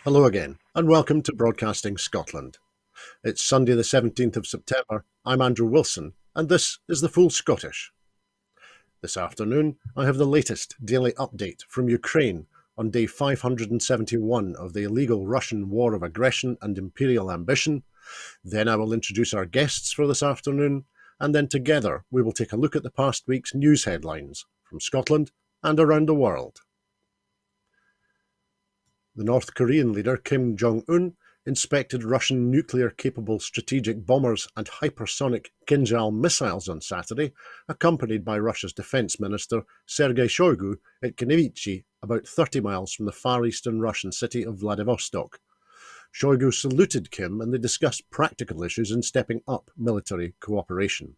Hello again, and welcome to Broadcasting Scotland. It's Sunday the 17th of September. I'm Andrew Wilson, and this is the Full Scottish. This afternoon, I have the latest daily update from Ukraine on day 571 of the illegal Russian war of aggression and imperial ambition. Then I will introduce our guests for this afternoon, and then together we will take a look at the past week's news headlines from Scotland and around the world. The North Korean leader Kim Jong-un inspected Russian nuclear-capable strategic bombers and hypersonic Gemmell missiles on Saturday, accompanied by Russia's Defence Minister Sergei Shoigu at Knivichi, about 30 miles from the far eastern Russian city of Vladivostok. Shoigu saluted Kim and they discussed practical issues in stepping up military cooperation.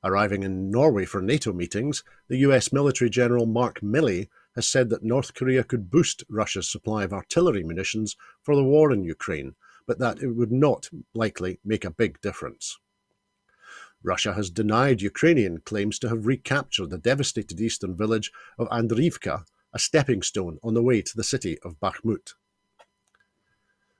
Arriving in Norway for NATO meetings, the US military general Mark Milley has said that North Korea could boost Russia's supply of artillery munitions for the war in Ukraine, but that it would not likely make a big difference. Russia has denied Ukrainian claims to have recaptured the devastated eastern village of Andriivka, a stepping stone on the way to the city of Bakhmut.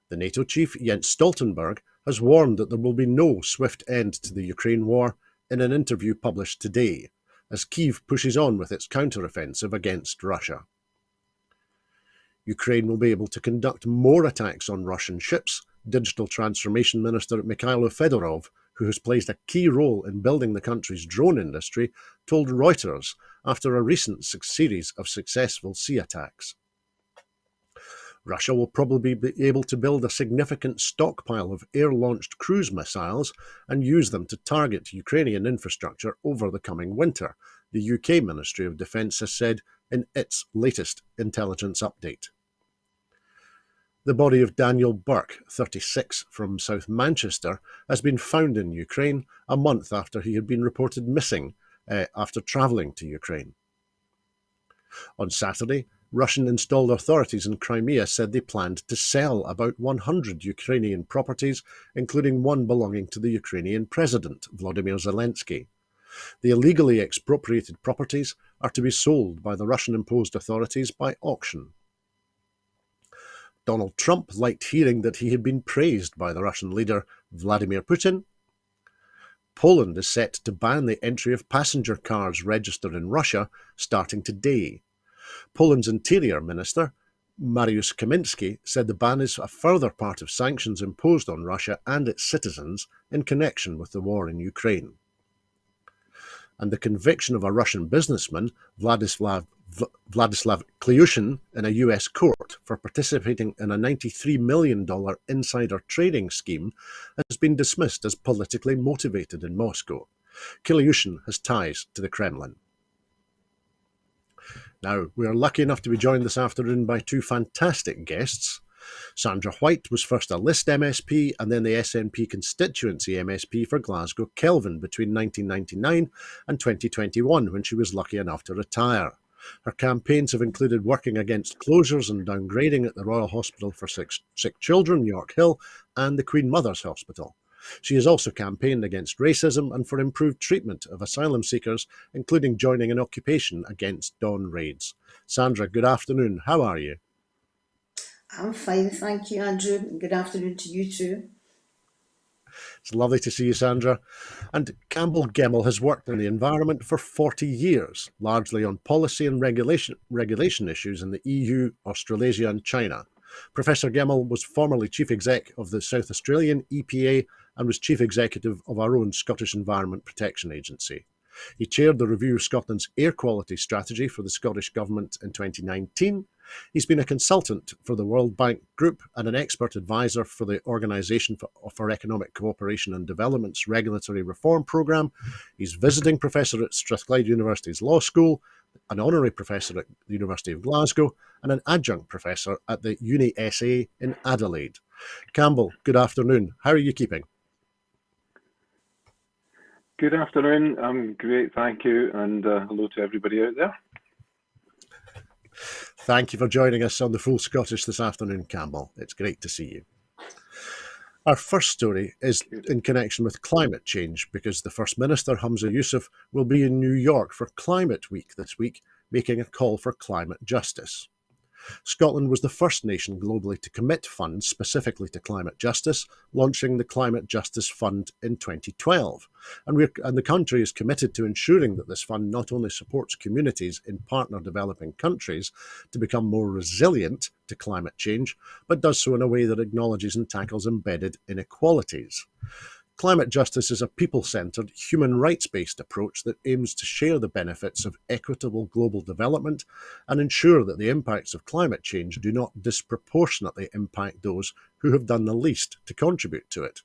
The NATO chief Jens Stoltenberg has warned that there will be no swift end to the Ukraine war in an interview published today, as Kyiv pushes on with its counter-offensive against Russia. Ukraine will be able to conduct more attacks on Russian ships, Digital Transformation Minister Mikhailo Fedorov, who has played a key role in building the country's drone industry, told Reuters after a recent series of successful sea attacks. Russia will probably be able to build a significant stockpile of air-launched cruise missiles and use them to target Ukrainian infrastructure over the coming winter, the UK Ministry of Defence has said in its latest intelligence update. The body of Daniel Burke, 36, from South Manchester, has been found in Ukraine a month after he had been reported missing after travelling to Ukraine. On Saturday, Russian-installed authorities in Crimea said they planned to sell about 100 Ukrainian properties, including one belonging to the Ukrainian president, Volodymyr Zelensky. The illegally expropriated properties are to be sold by the Russian-imposed authorities by auction. Donald Trump liked hearing that he had been praised by the Russian leader Vladimir Putin. Poland is set to ban the entry of passenger cars registered in Russia starting today. Poland's Interior Minister, Mariusz Kaminski, said the ban is a further part of sanctions imposed on Russia and its citizens in connection with the war in Ukraine. And the conviction of a Russian businessman, Vladislav Kliushin, in a US court for participating in a $93 million insider trading scheme has been dismissed as politically motivated in Moscow. Kliushin has ties to the Kremlin. Now, we are lucky enough to be joined this afternoon by two fantastic guests. Sandra White was first a List MSP and then the SNP constituency MSP for Glasgow Kelvin between 1999 and 2021, when she was lucky enough to retire. Her campaigns have included working against closures and downgrading at the Royal Hospital for Sick Children, York Hill, and the Queen Mother's Hospital. She has also campaigned against racism and for improved treatment of asylum seekers, including joining an occupation against dawn raids. Sandra, good afternoon. How are you? I'm fine, thank you, Andrew. Good afternoon to you too. It's lovely to see you, Sandra. And Campbell Gemmell has worked in the environment for 40 years, largely on policy and regulation issues in the EU, Australasia and China. Professor Gemmell was formerly Chief Exec of the South Australian EPA and was Chief Executive of our own Scottish Environment Protection Agency. He chaired the review of Scotland's air quality strategy for the Scottish Government in 2019. He's been a consultant for the World Bank Group and an expert advisor for the Organisation for Economic Cooperation and Development's Regulatory Reform Programme. He's visiting professor at Strathclyde University's Law School, an honorary professor at the University of Glasgow, and an adjunct professor at the Uni SA in Adelaide. Campbell, good afternoon. How are you keeping? Good afternoon. I'm great, thank you, and hello to everybody out there. Thank you for joining us on the Full Scottish this afternoon, Campbell. It's great to see you. Our first story is in connection with climate change, because the First Minister, Humza Yousaf, will be in New York for Climate Week this week, making a call for climate justice. Scotland was the first nation globally to commit funds specifically to climate justice, launching the Climate Justice Fund in 2012. And the country is committed to ensuring that this fund not only supports communities in partner developing countries to become more resilient to climate change, but does so in a way that acknowledges and tackles embedded inequalities. Climate justice is a people-centred, human rights-based approach that aims to share the benefits of equitable global development and ensure that the impacts of climate change do not disproportionately impact those who have done the least to contribute to it.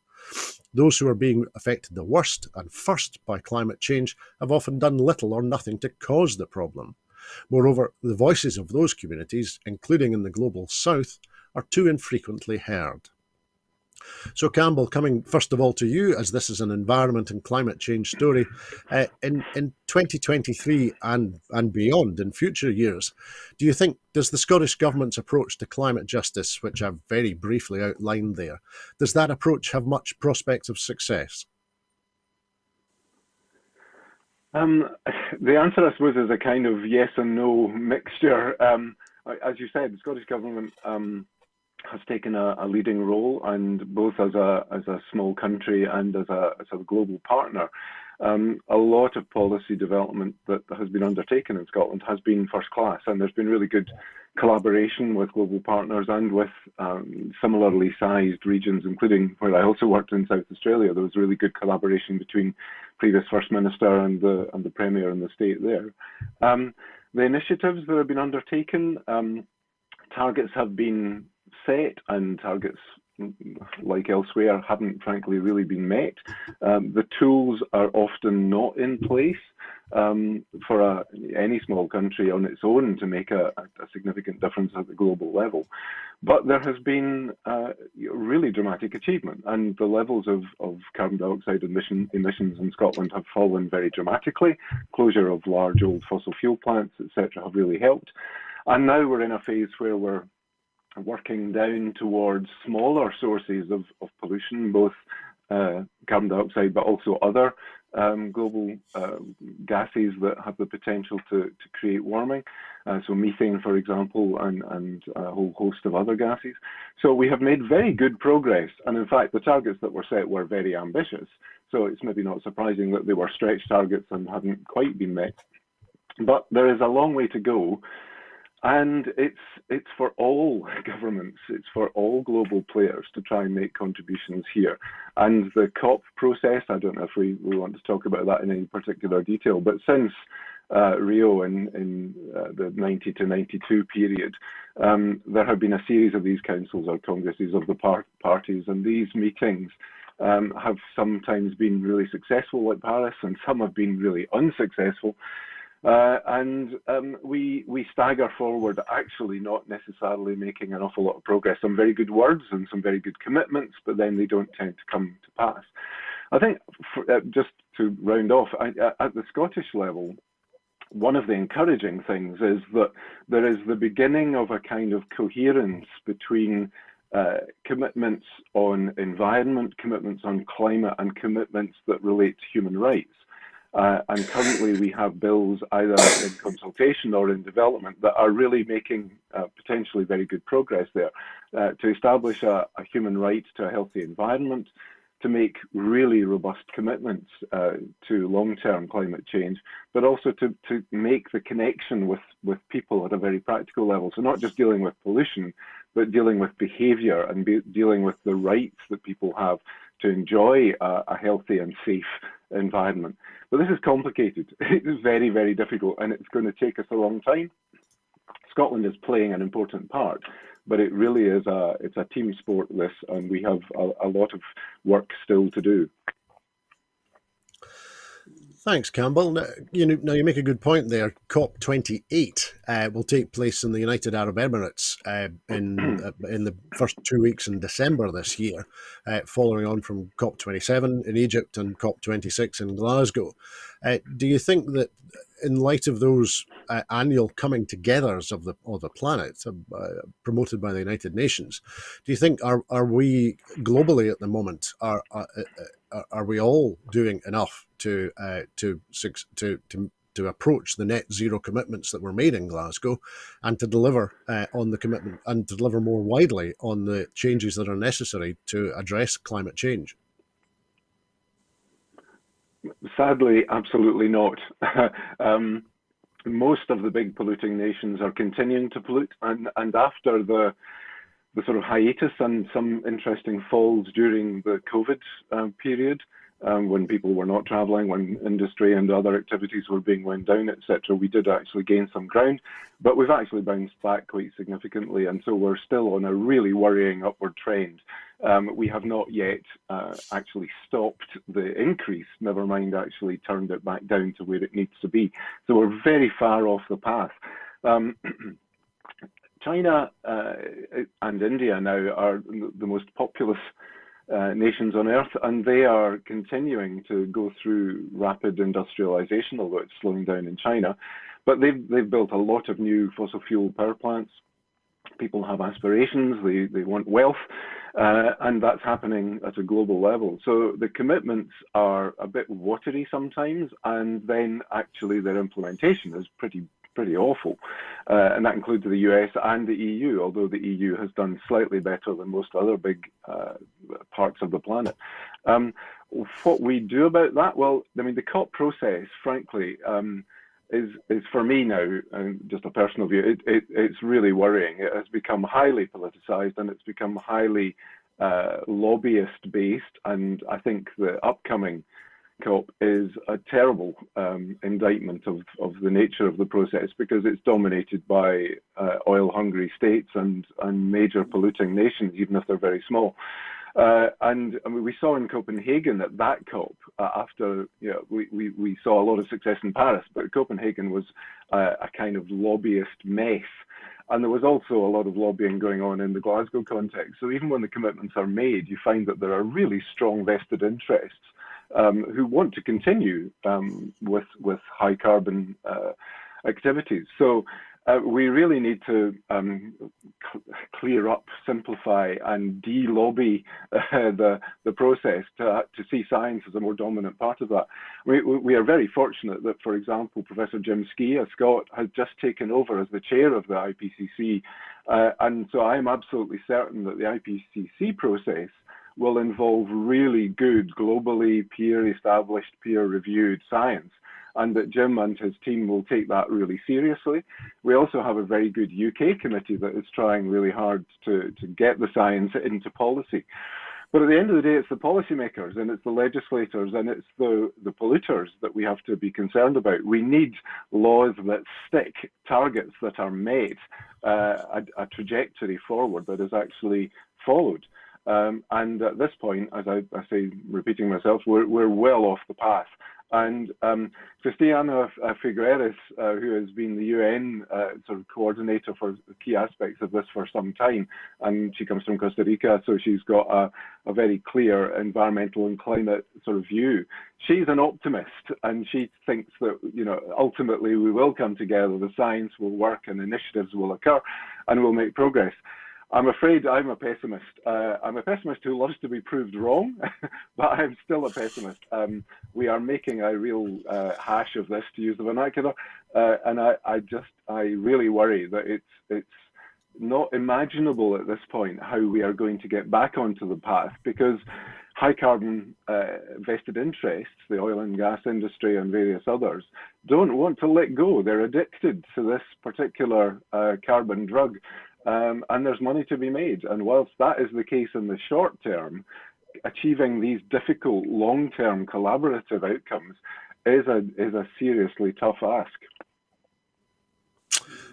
Those who are being affected the worst and first by climate change have often done little or nothing to cause the problem. Moreover, the voices of those communities, including in the global south, are too infrequently heard. So, Campbell, coming first of all to you, as this is an environment and climate change story, in 2023 and beyond, in future years, does the Scottish Government's approach to climate justice, which I've very briefly outlined there, does that approach have much prospect of success? The answer, I suppose, is a kind of yes and no mixture. As you said, the Scottish Government has taken a leading role, and both as a small country and as a global partner, a lot of policy development that has been undertaken in Scotland has been first class, and there's been really good collaboration with global partners and with similarly sized regions, including where I also worked in South Australia. There was really good collaboration between previous First Minister and the Premier in the state there. The initiatives that have been undertaken, targets have been set, and targets, like elsewhere, haven't frankly really been met. The tools are often not in place for any small country on its own to make a significant difference at the global level. But there has been really dramatic achievement, and the levels of carbon dioxide emissions in Scotland have fallen very dramatically. Closure of large old fossil fuel plants, etc., have really helped. And now we're in a phase where we're working down towards smaller sources of pollution, both carbon dioxide, but also other global gases that have the potential to create warming. So methane, for example, and a whole host of other gases. So we have made very good progress. And in fact, the targets that were set were very ambitious. So it's maybe not surprising that they were stretch targets and haven't quite been met. But there is a long way to go. And it's for all governments, it's for all global players to try and make contributions here. And the COP process, I don't know if we want to talk about that in any particular detail, but since Rio in the 90 to 92 period, there have been a series of these councils or congresses of the parties, and these meetings have sometimes been really successful, like Paris, and some have been really unsuccessful. We stagger forward, actually not necessarily making an awful lot of progress. Some very good words and some very good commitments, but then they don't tend to come to pass. I think, just to round off, at the Scottish level, one of the encouraging things is that there is the beginning of a kind of coherence between commitments on environment, commitments on climate, and commitments that relate to human rights. And currently we have bills either in consultation or in development that are really making potentially very good progress there, to establish a human right to a healthy environment, to make really robust commitments to long-term climate change, but also to make the connection with people at a very practical level. So not just dealing with pollution, but dealing with behaviour and dealing with the rights that people have to enjoy a healthy and safe environment. But this is complicated. It is very, very difficult, and it's going to take us a long time. Scotland is playing an important part, but it really is it's a team sport, this, and we have a lot of work still to do. Thanks, Campbell. Now you make a good point there. COP28 will take place in the United Arab Emirates in the first 2 weeks in December this year, following on from COP27 in Egypt and COP26 in Glasgow. Do you think that, in light of those annual coming togethers of the planet promoted by the United Nations, do you think are we globally at the moment are we all doing enough to to approach the net zero commitments that were made in Glasgow, and to deliver on the commitment and to deliver more widely on the changes that are necessary to address climate change? Sadly, absolutely not. Most of the big polluting nations are continuing to pollute, and after the sort of hiatus and some interesting falls during the COVID period, when people were not traveling, when industry and other activities were being wound down, etc., we did actually gain some ground, but we've actually bounced back quite significantly, and so we're still on a really worrying upward trend. We have not yet actually stopped the increase, never mind actually turned it back down to where it needs to be. So we're very far off the path. China and India now are the most populous nations on earth, and they are continuing to go through rapid industrialization, although it's slowing down in China. But they've built a lot of new fossil fuel power plants. People have aspirations, they want wealth, and that's happening at a global level. So the commitments are a bit watery sometimes, and then actually their implementation is pretty awful, and that includes the US and the EU, although the EU has done slightly better than most other big parts of the planet. What we do about that? Well, I mean, the COP process, frankly, is for me now, just a personal view, it's really worrying. It has become highly politicized, and it's become highly lobbyist based, and I think the upcoming COP is a terrible indictment of the nature of the process, because it's dominated by oil-hungry states and major polluting nations, even if they're very small. And I mean, we saw in Copenhagen at that COP, after we saw a lot of success in Paris, but Copenhagen was a kind of lobbyist mess. And there was also a lot of lobbying going on in the Glasgow context. So even when the commitments are made, you find that there are really strong vested interests who want to continue with high carbon activities. So we really need to clear up, simplify, and de-lobby the process to see science as a more dominant part of that. We are very fortunate that, for example, Professor Jim Skee, a Scot, has just taken over as the chair of the IPCC, and so I am absolutely certain that the IPCC process will involve really good, globally peer-established, peer-reviewed science, and that Jim and his team will take that really seriously. We also have a very good UK committee that is trying really hard to get the science into policy. But at the end of the day, it's the policymakers and it's the legislators and it's the polluters that we have to be concerned about. We need laws that stick, targets that are met, a trajectory forward that is actually followed. And at this point, as I say, repeating myself, we're well off the path. And Cristiana Figueres, who has been the UN sort of coordinator for key aspects of this for some time, and she comes from Costa Rica, so she's got a very clear environmental and climate sort of view. She's an optimist, and she thinks that ultimately we will come together, the science will work, and initiatives will occur, and we'll make progress. I'm afraid I'm a pessimist. I'm a pessimist who loves to be proved wrong, but I'm still a pessimist. We are making a real hash of this, to use the vernacular, and I really worry that it's not imaginable at this point how we are going to get back onto the path, because high carbon vested interests, the oil and gas industry and various others, don't want to let go. They're addicted to this particular carbon drug. And there's money to be made. And whilst that is the case in the short term, achieving these difficult long-term collaborative outcomes is a seriously tough ask.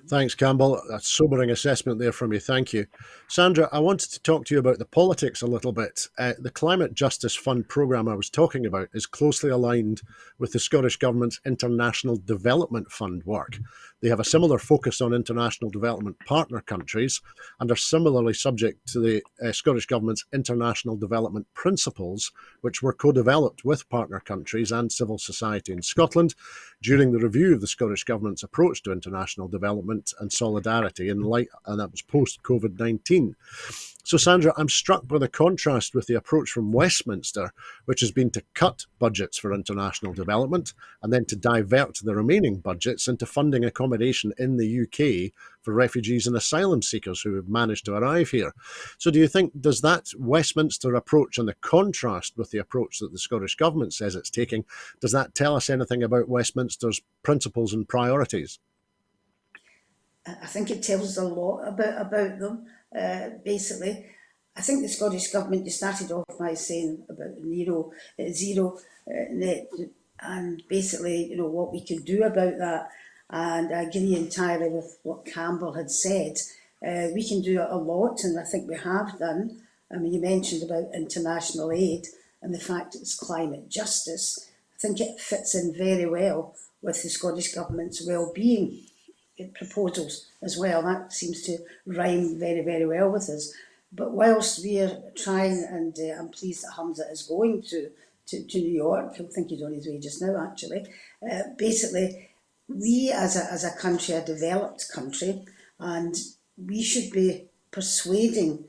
Thanks, Campbell. A sobering assessment there from you. Thank you. Sandra, I wanted to talk to you about the politics a little bit. The Climate Justice Fund programme I was talking about is closely aligned with the Scottish Government's International Development Fund work. They have a similar focus on international development partner countries and are similarly subject to the Scottish Government's International Development Principles, which were co-developed with partner countries and civil society in Scotland during the review of the Scottish Government's approach to international development commitment and solidarity and that was post-COVID-19. So, Sandra, I'm struck by the contrast with the approach from Westminster, which has been to cut budgets for international development and then to divert the remaining budgets into funding accommodation in the UK for refugees and asylum seekers who have managed to arrive here. So do you think, does that Westminster approach and the contrast with the approach that the Scottish Government says it's taking, does that tell us anything about Westminster's principles and priorities? I think it tells us a lot about them. Basically, I think the Scottish Government, you started off by saying about zero net, and basically, what we can do about that. And I agree entirely with what Campbell had said. We can do a lot, and I think we have done. I mean, you mentioned about international aid and the fact it's climate justice. I think it fits in very well with the Scottish Government's well-being proposals as well. That seems to rhyme very, very well with us. But whilst we're trying, and I'm pleased that Hamza is going to New York, I think he's on his way just now actually, basically we as a country, a developed country, and we should be persuading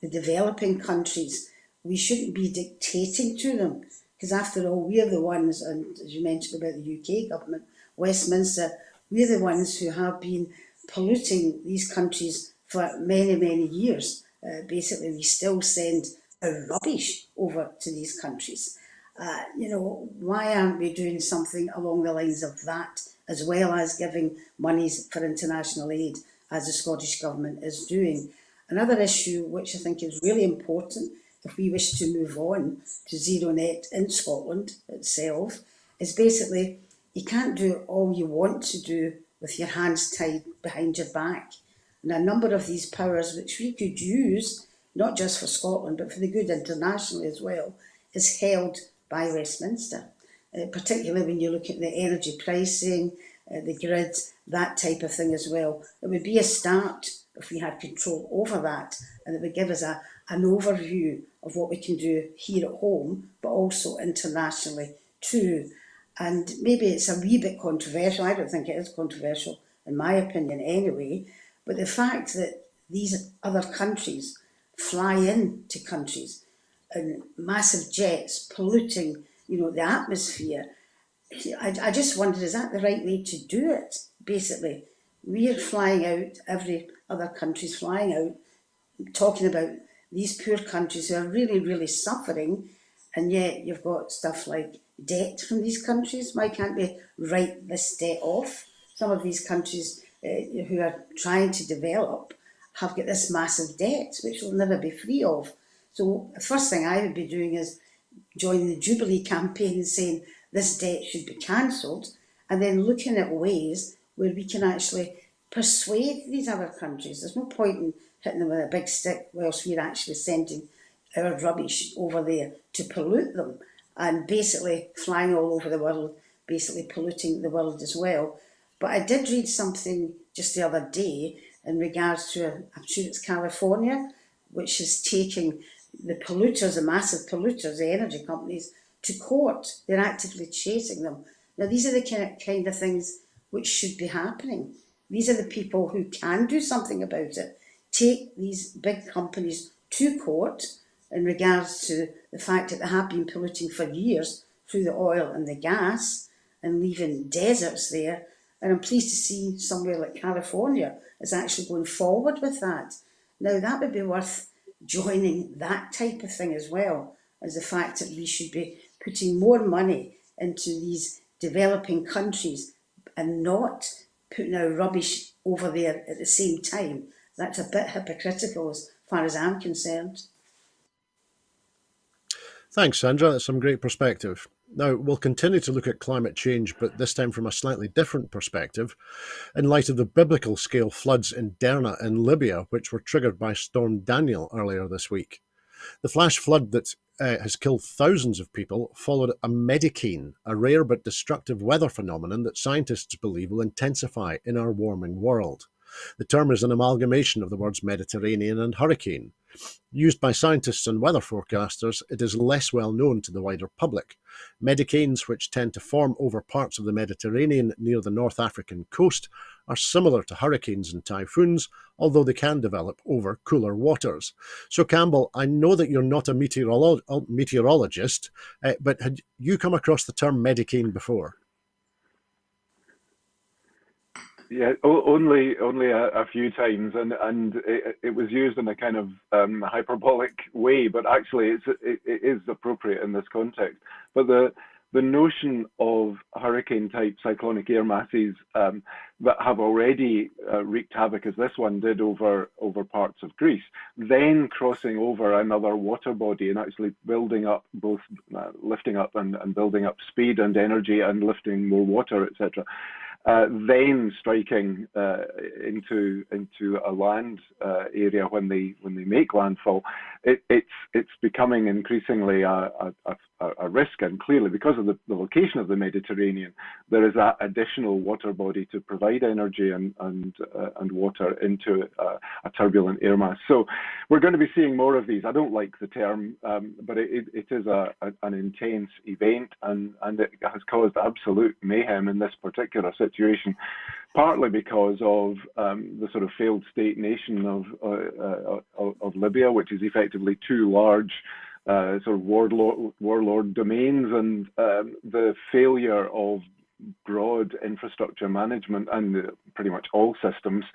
the developing countries. We shouldn't be dictating to them, because after all, we're the ones, and as you mentioned about the UK government, Westminster, we're the ones who have been polluting these countries for many, many years. Basically, we still send our rubbish over to these countries. Why aren't we doing something along the lines of that, as well as giving monies for international aid, as the Scottish Government is doing? Another issue which I think is really important if we wish to move on to zero net in Scotland itself is basically you can't do all you want to do with your hands tied behind your back. And a number of these powers which we could use, not just for Scotland, but for the good internationally as well, is held by Westminster. Particularly when you look at the energy pricing, the grid, that type of thing as well. It would be a start if we had control over that, and it would give us an overview of what we can do here at home, but also internationally too. And maybe it's a wee bit controversial. I don't think it is controversial, in my opinion anyway, but the fact that these other countries fly into countries in massive jets polluting, the atmosphere, I just wondered, is that the right way to do it? Basically, we're flying out, every other country's flying out, talking about these poor countries who are really, really suffering, and yet you've got stuff like debt from these countries. Why can't we write this debt off? Some of these countries who are trying to develop have got this massive debt, which will never be free of. So the first thing I would be doing is joining the Jubilee campaign and saying this debt should be cancelled, and then looking at ways where we can actually persuade these other countries. There's no point in hitting them with a big stick whilst we're actually sending our rubbish over there to pollute them and basically flying all over the world, basically polluting the world as well. But I did read something just the other day in regards to, I'm sure it's California, which is taking the polluters, the massive polluters, the energy companies, to court. They're actively chasing them. Now, these are the kind of things which should be happening. These are the people who can do something about it. Take these big companies to court in regards to the fact that they have been polluting for years through the oil and the gas and leaving deserts there. And I'm pleased to see somewhere like California is actually going forward with that. Now, that would be worth joining that type of thing as well, as the fact that we should be putting more money into these developing countries and not putting our rubbish over there at the same time. That's a bit hypocritical as far as I'm concerned. Thanks, Sandra. That's some great perspective. Now, we'll continue to look at climate change, but this time from a slightly different perspective, in light of the biblical scale floods in Derna in Libya, which were triggered by Storm Daniel earlier this week. The flash flood that has killed thousands of people followed a medicine, a rare but destructive weather phenomenon that scientists believe will intensify in our warming world. The term is an amalgamation of the words Mediterranean and hurricane. Used by scientists and weather forecasters, it is less well known to the wider public. Medicanes, which tend to form over parts of the Mediterranean near the North African coast, are similar to hurricanes and typhoons, although they can develop over cooler waters. So, Campbell, I know that you're not a meteorologist, but had you come across the term Medicane before? Yeah, only a few times, and it was used in a kind of hyperbolic way, but actually it is appropriate in this context. But the notion of hurricane-type cyclonic air masses that have already wreaked havoc, as this one did over parts of Greece, then crossing over another water body and actually building up both lifting up and building up speed and energy and lifting more water, etc. Then striking into a land area when they make landfall, it's becoming increasingly a risk, and clearly because of the location of the Mediterranean, there is that additional water body to provide energy and water into a turbulent air mass. So we're going to be seeing more of these. I don't like the term, but it is an intense event, and it has caused absolute mayhem in this particular situation, partly because of the sort of failed state nation of Libya, which is effectively two large sort of warlord domains, and the failure of broad infrastructure management and pretty much all systems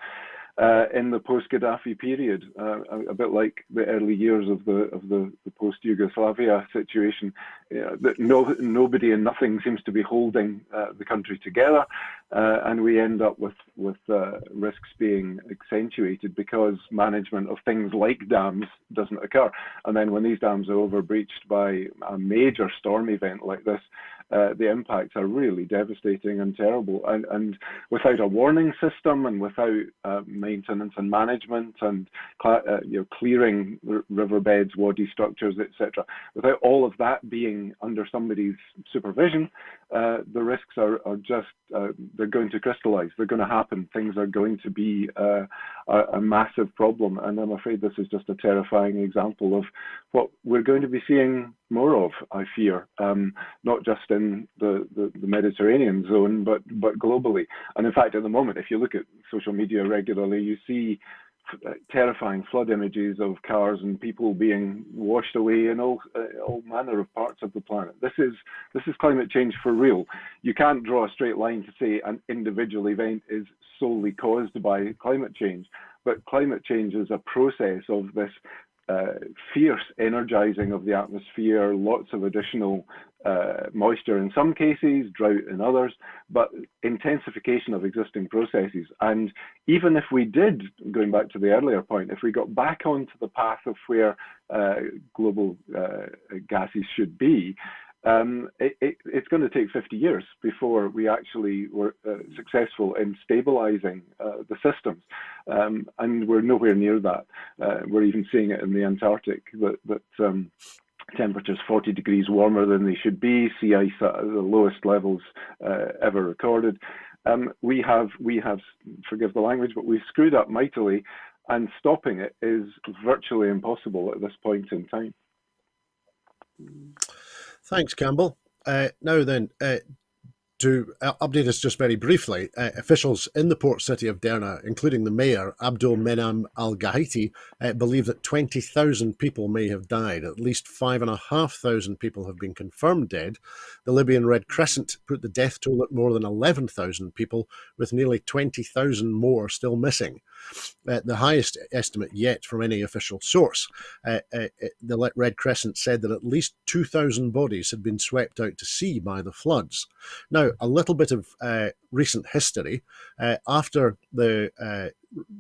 in the post-Gaddafi period, a bit like the early years of the post-Yugoslavia situation. That nobody and nothing seems to be holding the country together, and we end up with risks being accentuated because management of things like dams doesn't occur. And then when these dams are overbreached by a major storm event like this, the impacts are really devastating and terrible. And without a warning system and without maintenance and management and clearing riverbeds, wadi structures, etc., without all of that being under somebody's supervision, the risks are just they're going to crystallize. They're going to happen. Things are going to be a massive problem. And I'm afraid this is just a terrifying example of what we're going to be seeing more of, I fear, not just in the Mediterranean zone, but globally. And in fact, at the moment, if you look at social media regularly, you see terrifying flood images of cars and people being washed away in all manner of parts of the planet. This is climate change for real. You can't draw a straight line to say an individual event is solely caused by climate change, but climate change is a process of this fierce energizing of the atmosphere, lots of additional moisture in some cases, drought in others, but intensification of existing processes. And even if we did, going back to the earlier point, if we got back onto the path of where global gases should be, it's going to take 50 years before we actually were successful in stabilizing the systems, and we're nowhere near that. We're even seeing it in the Antarctic, that temperatures 40 degrees warmer than they should be, sea ice at the lowest levels ever recorded. We have, forgive the language, but we've screwed up mightily, and stopping it is virtually impossible at this point in time. Thanks, Campbell. Now then, to update us just very briefly, officials in the port city of Derna, including the mayor, Abdul Menam Al-Gahiti, believe that 20,000 people may have died. At least 5,500 people have been confirmed dead. The Libyan Red Crescent put the death toll at more than 11,000 people, with nearly 20,000 more still missing. The highest estimate yet from any official source. The Red Crescent said that at least 2,000 bodies had been swept out to sea by the floods. Now, a little bit of recent history. After the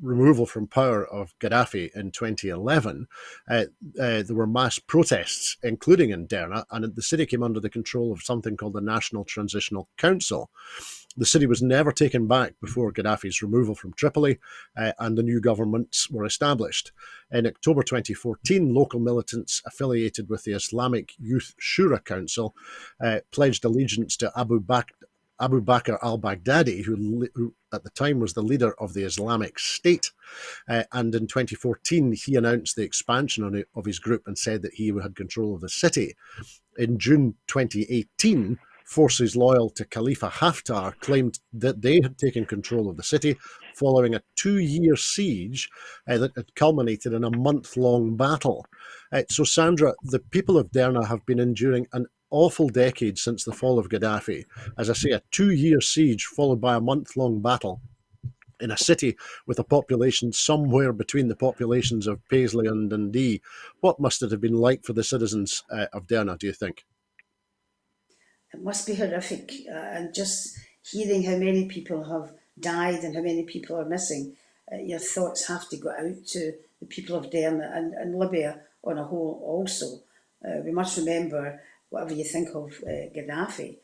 removal from power of Gaddafi in 2011, there were mass protests, including in Derna, and the city came under the control of something called the National Transitional Council. The city was never taken back before Gaddafi's removal from Tripoli, and the new governments were established. In October 2014, local militants affiliated with the Islamic Youth Shura Council pledged allegiance to Abu Bakr Abu Bakr al-Baghdadi, who at the time was the leader of the Islamic State. And in 2014, he announced the expansion of his group and said that he had control of the city. In June 2018, forces loyal to Khalifa Haftar claimed that they had taken control of the city following a 2-year siege that had culminated in a month-long battle. So, Sandra, the people of Derna have been enduring an awful decade since the fall of Gaddafi. As I say, a 2-year siege followed by a month-long battle in a city with a population somewhere between the populations of Paisley and Dundee. What must it have been like for the citizens of Derna, do you think? It must be horrific. And just hearing how many people have died and how many people are missing, your thoughts have to go out to the people of Derna and Libya on a whole also. We must remember, whatever you think of Gaddafi,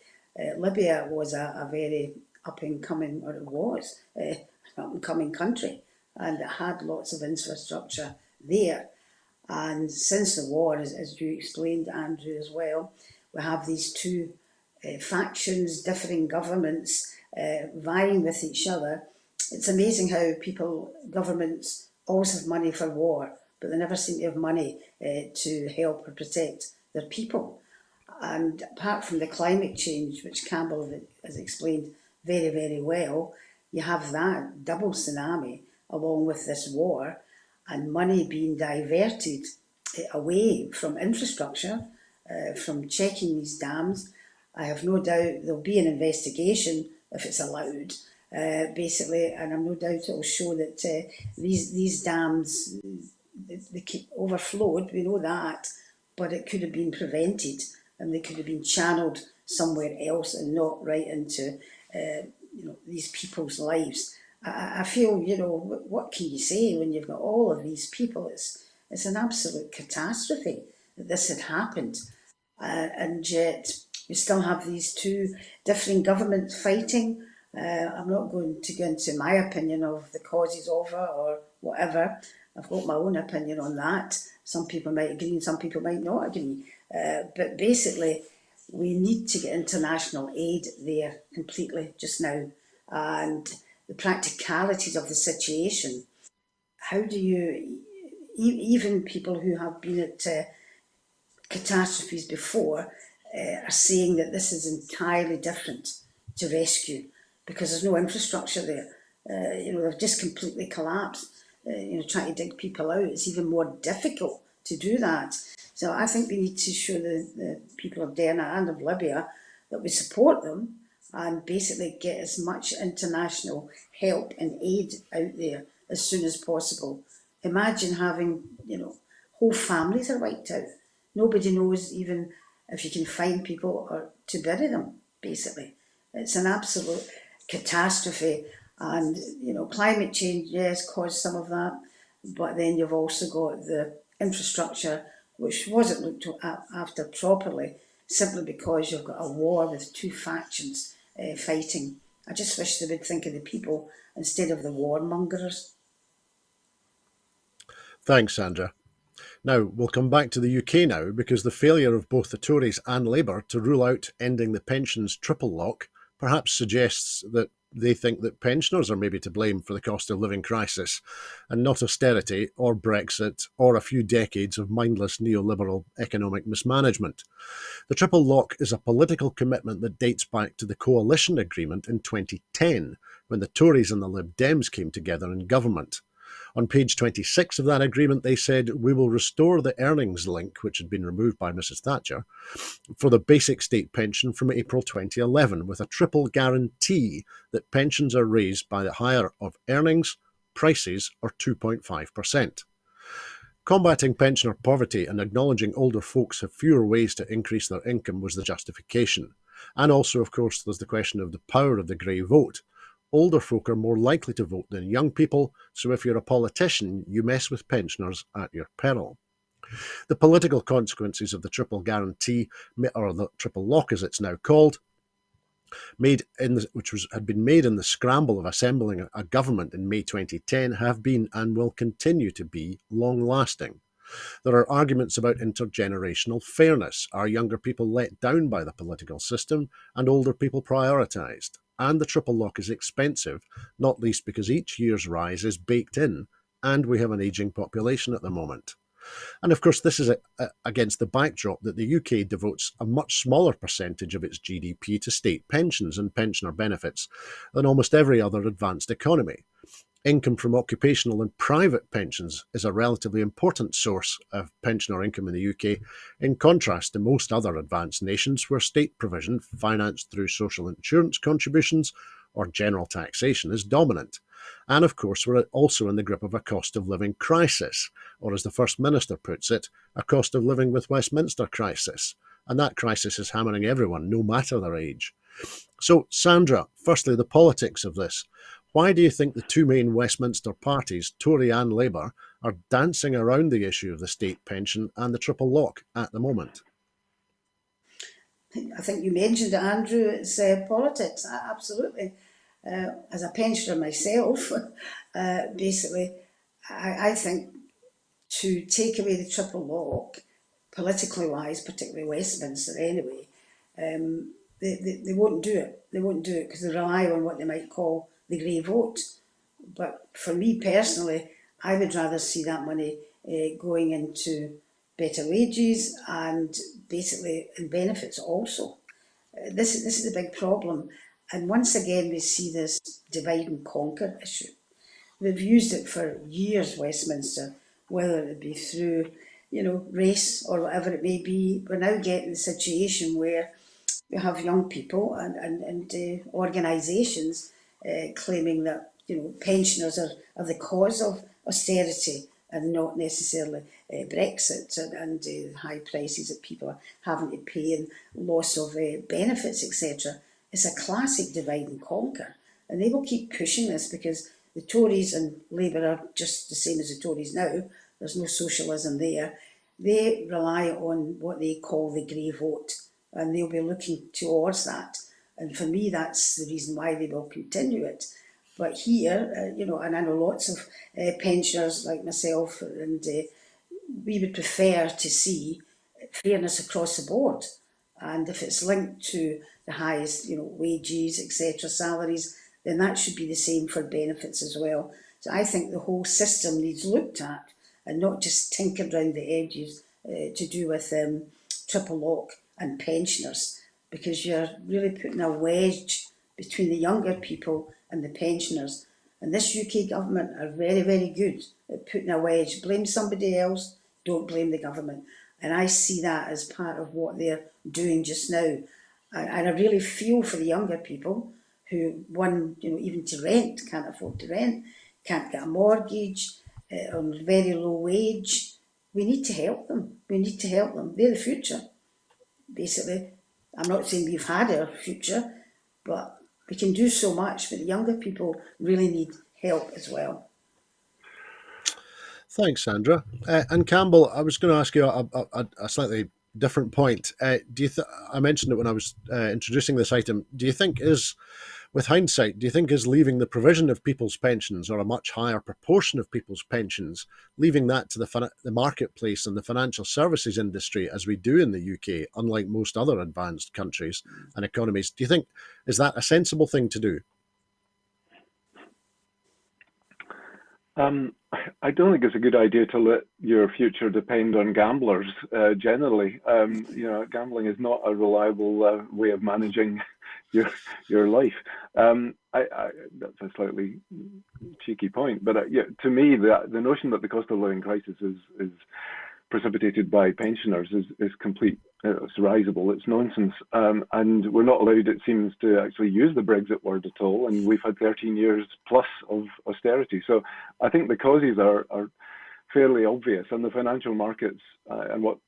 Libya was a very up-and-coming, or it was, an up-and-coming country, and it had lots of infrastructure there. And since the war, as you explained, Andrew, as well, we have these two factions, differing governments, vying with each other. It's amazing how governments always have money for war, but they never seem to have money to help or protect their people. And apart from the climate change, which Campbell has explained very, very well, you have that double tsunami along with this war, and money being diverted away from infrastructure, from checking these dams. I have no doubt there'll be an investigation if it's allowed, basically, and I've no doubt it'll show that these dams, they keep overflowed, we know that, but it could have been prevented and they could have been channeled somewhere else and not right into these people's lives. I feel, what can you say when you've got all of these people? It's an absolute catastrophe that this had happened. And yet we still have these two differing governments fighting. I'm not going to go into my opinion of the causes of it or whatever. I've got my own opinion on that. Some people might agree and some people might not agree. But basically, we need to get international aid there completely just now. And the practicalities of the situation, how do you, even people who have been at catastrophes before are saying that this is entirely different to rescue because there's no infrastructure there. They've just completely collapsed. Trying to dig people out, it's even more difficult to do that. So I think we need to show the people of Derna and of Libya that we support them and basically get as much international help and aid out there as soon as possible. Imagine having, whole families are wiped out. Nobody knows even if you can find people or to bury them, basically. It's an absolute catastrophe. And, climate change, yes, caused some of that. But then you've also got the infrastructure, which wasn't looked after properly, simply because you've got a war with two factions fighting. I just wish they would think of the people instead of the warmongers. Thanks, Sandra. Now, we'll come back to the UK now, because the failure of both the Tories and Labour to rule out ending the pensions triple lock perhaps suggests that they think that pensioners are maybe to blame for the cost of living crisis, and not austerity or Brexit or a few decades of mindless neoliberal economic mismanagement. The triple lock is a political commitment that dates back to the coalition agreement in 2010, when the Tories and the Lib Dems came together in government. On page 26 of that agreement, they said, "We will restore the earnings link," which had been removed by Mrs Thatcher, "for the basic state pension from April 2011, with a triple guarantee that pensions are raised by the higher of earnings, prices, or 2.5%. Combating pensioner poverty and acknowledging older folks have fewer ways to increase their income was the justification. And also, of course, there's the question of the power of the grey vote. Older folk are more likely to vote than young people, so if you're a politician, you mess with pensioners at your peril. The political consequences of the triple guarantee, or the triple lock as it's now called, had been made in the scramble of assembling a government in May 2010, have been and will continue to be long-lasting. There are arguments about intergenerational fairness. Are younger people let down by the political system and older people prioritised? And the triple lock is expensive, not least because each year's rise is baked in, and we have an ageing population at the moment. And of course, this is against the backdrop that the UK devotes a much smaller percentage of its GDP to state pensions and pensioner benefits than almost every other advanced economy. Income from occupational and private pensions is a relatively important source of pensioner income in the UK, in contrast to most other advanced nations where state provision, financed through social insurance contributions or general taxation, is dominant. And of course, we're also in the grip of a cost of living crisis, or as the First Minister puts it, a cost of living with Westminster crisis. And that crisis is hammering everyone, no matter their age. So, Sandra, firstly, the politics of this. Why do you think the two main Westminster parties, Tory and Labour, are dancing around the issue of the state pension and the triple lock at the moment? I think you mentioned it, Andrew. It's politics, absolutely. As a pensioner myself, basically, I think to take away the triple lock, politically wise, particularly Westminster anyway, they won't do it. They won't do it because they rely on what they might call the grey vote. But for me personally, I would rather see that money going into better wages and basically in benefits also. This is the big problem. And once again, we see this divide and conquer issue. They've used it for years, Westminster, whether it be through, race or whatever it may be. We're now getting the situation where we have young people and organisations claiming that pensioners are the cause of austerity and not necessarily Brexit and high prices that people are having to pay and loss of benefits, etc. It's a classic divide and conquer, and they will keep pushing this because the Tories and Labour are just the same as the Tories now. There's no socialism there. They rely on what they call the grey vote, and they'll be looking towards that. And for me, that's the reason why they will continue it. But here, and I know lots of pensioners like myself, and we would prefer to see fairness across the board. And if it's linked to the highest, wages, etc., salaries, then that should be the same for benefits as well. So I think the whole system needs looked at and not just tinkered around the edges to do with triple lock and pensioners, because you're really putting a wedge between the younger people and the pensioners. And this UK government are very, very good at putting a wedge. Blame somebody else, don't blame the government. And I see that as part of what they're doing just now. And I really feel for the younger people who, even to rent, can't afford to rent, can't get a mortgage, on very low wage. We need to help them. We need to help them. They're the future, basically. I'm not saying we've had our future, but we can do so much, but the younger people really need help as well. Thanks, Sandra. And Campbell, I was going to ask you a slightly different point. I mentioned it when I was introducing this item. Do you think with hindsight, do you think is leaving the provision of people's pensions, or a much higher proportion of people's pensions, leaving that to the marketplace and the financial services industry, as we do in the UK, unlike most other advanced countries and economies, do you think is that a sensible thing to do? I don't think it's a good idea to let your future depend on gamblers. Generally, gambling is not a reliable way of managing your life. That's a slightly cheeky point, but to me, the notion that the cost of living crisis is precipitated by pensioners is complete. It's risible. It's nonsense, and we're not allowed, it seems, to actually use the Brexit word at all. And we've had 13 years plus of austerity. So I think the causes are fairly obvious, and the financial markets and what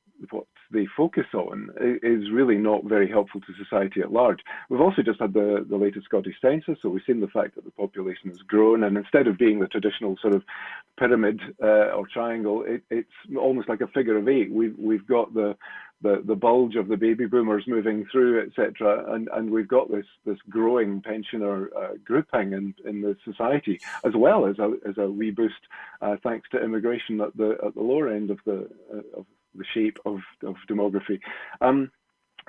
they focus on is really not very helpful to society at large. We've also just had the latest Scottish census, so we've seen the fact that the population has grown, and instead of being the traditional sort of pyramid or triangle, it's almost like a figure of eight. We've got the bulge of the baby boomers moving through, etc., and we've got this growing pensioner grouping in the society, as well as a wee boost thanks to immigration at the lower end of the shape of demography.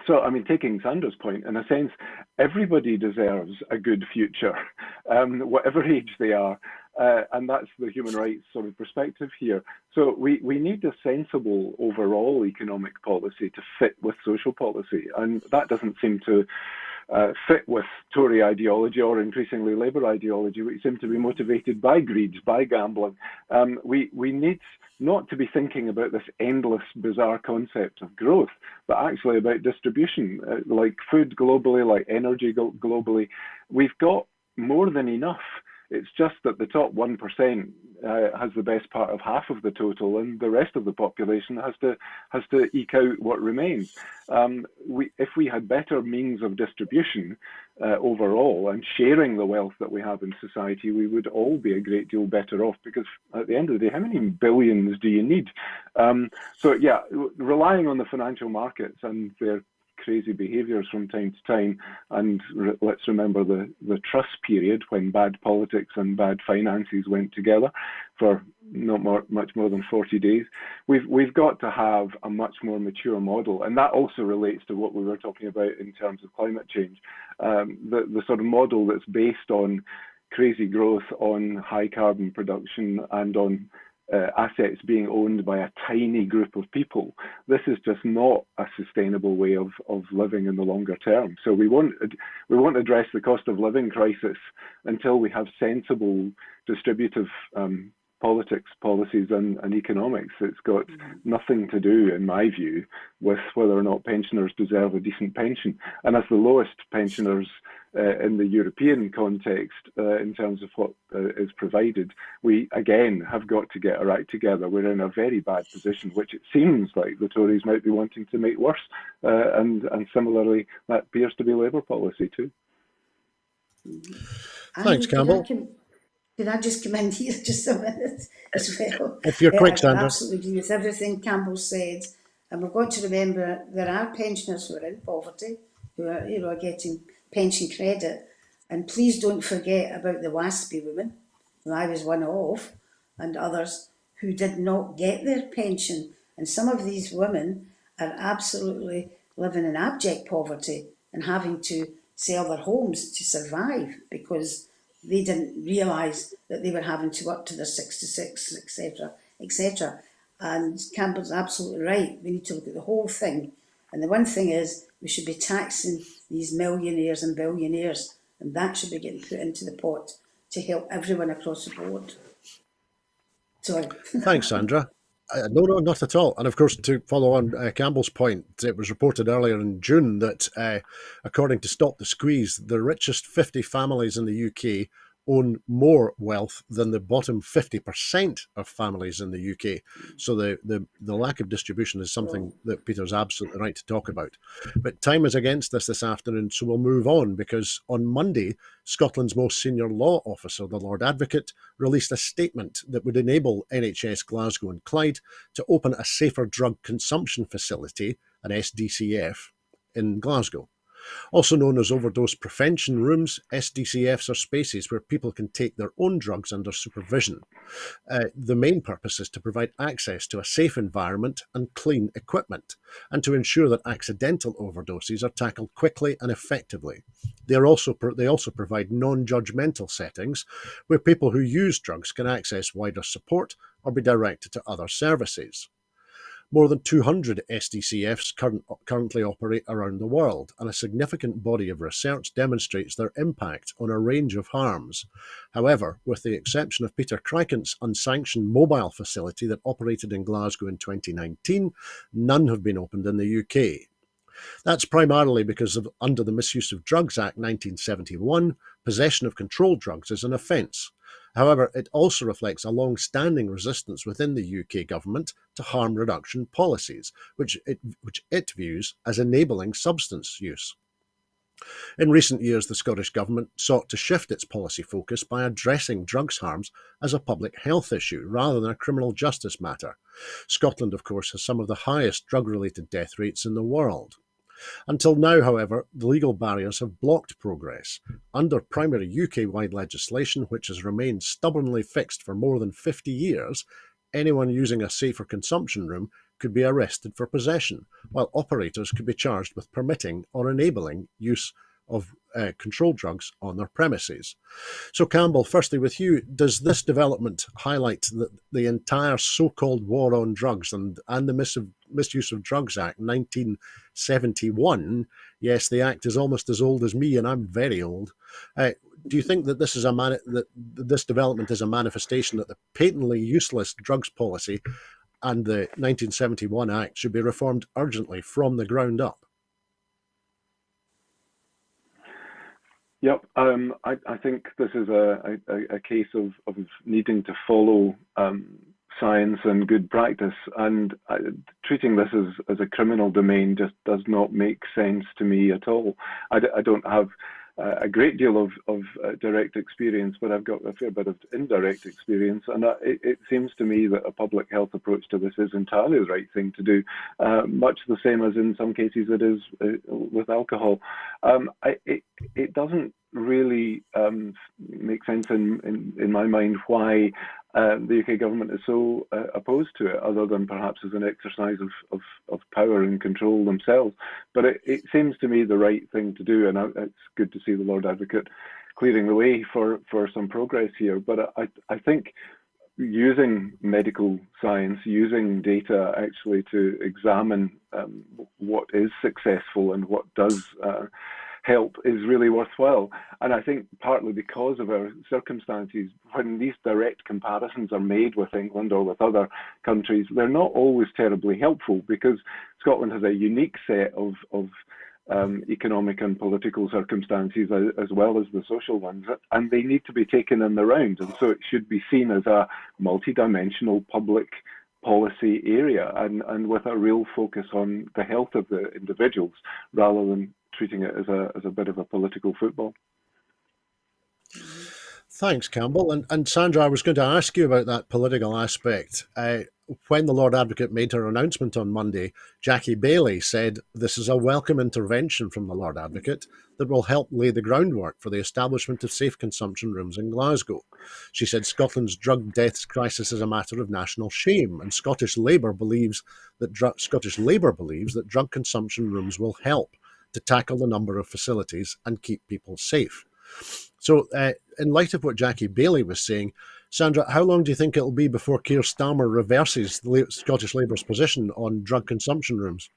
So, I mean, taking Sandra's point, in a sense, everybody deserves a good future, whatever age they are. And that's the human rights sort of perspective here. So we need a sensible overall economic policy to fit with social policy. And that doesn't seem to fit with Tory ideology or increasingly Labour ideology, which seem to be motivated by greed, by gambling. We need not to be thinking about this endless, bizarre concept of growth, but actually about distribution, like food globally, like energy globally. We've got more than enough. It's just that the top 1% has the best part of half of the total, and the rest of the population has to eke out what remains. If we had better means of distribution overall and sharing the wealth that we have in society, we would all be a great deal better off, because at the end of the day, how many billions do you need? So yeah, relying on the financial markets and their crazy behaviours from time to time, and let's remember the Truss period when bad politics and bad finances went together for not much more than 40 days. We've got to have a much more mature model, and that also relates to what we were talking about in terms of climate change. The sort of model that's based on crazy growth, on high carbon production, and on assets being owned by a tiny group of people. This is just not a sustainable way of living in the longer term. So we won't address the cost of living crisis until we have sensible distributive policies and economics. It's got nothing to do, in my view, with whether or not pensioners deserve a decent pension. And as the lowest pensioners in the European context, in terms of what is provided, we again have got to get our act together. We're in a very bad position, which it seems like the Tories might be wanting to make worse. And similarly, that appears to be Labour policy too. Thanks, Campbell. Can I just come in here just a minute as well? If you're quick, Sandra. I absolutely agree with everything Campbell said. And we've got to remember there are pensioners who are in poverty, who are getting pension credit. And please don't forget about the WASPy women, who I was one of, and others who did not get their pension. And some of these women are absolutely living in abject poverty and having to sell their homes to survive because they didn't realise that they were having to work to their 66, etc., etc. And Campbell's absolutely right. We need to look at the whole thing. And the one thing is, we should be taxing these millionaires and billionaires, and that should be getting put into the pot to help everyone across the board. Sorry. Thanks, Sandra. No, not at all. And of course, to follow on Campbell's point, it was reported earlier in June that, according to Stop the Squeeze, the richest 50 families in the UK own more wealth than the bottom 50% of families in the UK. So the lack of distribution is something that Peter's absolutely right to talk about. But time is against us this afternoon, so we'll move on, because on Monday, Scotland's most senior law officer, the Lord Advocate, released a statement that would enable NHS Glasgow and Clyde to open a safer drug consumption facility, an SDCF, in Glasgow. Also known as overdose prevention rooms, SDCFs are spaces where people can take their own drugs under supervision. The main purpose is to provide access to a safe environment and clean equipment, and to ensure that accidental overdoses are tackled quickly and effectively. They also provide non-judgmental settings where people who use drugs can access wider support or be directed to other services. More than 200 SDCFs currently operate around the world, and a significant body of research demonstrates their impact on a range of harms. However, with the exception of Peter Crikent's unsanctioned mobile facility that operated in Glasgow in 2019, none have been opened in the UK. That's primarily because under the Misuse of Drugs Act 1971, possession of controlled drugs is an offence. However, it also reflects a long-standing resistance within the UK government to harm reduction policies, which it views as enabling substance use. In recent years, the Scottish Government sought to shift its policy focus by addressing drugs harms as a public health issue rather than a criminal justice matter. Scotland, of course, has some of the highest drug-related death rates in the world. Until now, however, the legal barriers have blocked progress. Under primary UK-wide legislation, which has remained stubbornly fixed for more than 50 years, anyone using a safer consumption room could be arrested for possession, while operators could be charged with permitting or enabling use of controlled drugs on their premises. So, Campbell, firstly with you, does this development highlight that the entire so-called war on drugs and the Misuse of Drugs Act 1971, yes, the act is almost as old as me and I'm very old, do you think that this development is a manifestation that the patently useless drugs policy and the 1971 Act should be reformed urgently from the ground up? Yep, I think this is a case of needing to follow science and good practice, and treating this as a criminal domain just does not make sense to me at all. I don't have a great deal of direct experience, but I've got a fair bit of indirect experience, and it seems to me that a public health approach to this is entirely the right thing to do, much the same as in some cases it is with alcohol. It doesn't really make sense in my mind why the UK government is so opposed to it, other than perhaps as an exercise of power and control themselves. But it seems to me the right thing to do, and it's good to see the Lord Advocate clearing the way for some progress here. But I think using medical science, using data actually to examine what is successful and what does help is really worthwhile. And I think partly because of our circumstances, when these direct comparisons are made with England or with other countries, they're not always terribly helpful, because Scotland has a unique set of economic and political circumstances as well as the social ones, and they need to be taken in the round. And so it should be seen as a multidimensional public policy area, and with a real focus on the health of the individuals rather than treating it as a bit of a political football. Thanks, Campbell. And Sandra, I was going to ask you about that political aspect. When the Lord Advocate made her announcement on Monday, Jackie Baillie said this is a welcome intervention from the Lord Advocate that will help lay the groundwork for the establishment of safe consumption rooms in Glasgow. She said Scotland's drug deaths crisis is a matter of national shame, and Scottish Labour believes that drug consumption rooms will help to tackle the number of facilities and keep people safe. So, in light of what Jackie Baillie was saying, Sandra, how long do you think it'll be before Keir Starmer reverses Scottish Labour's position on drug consumption rooms?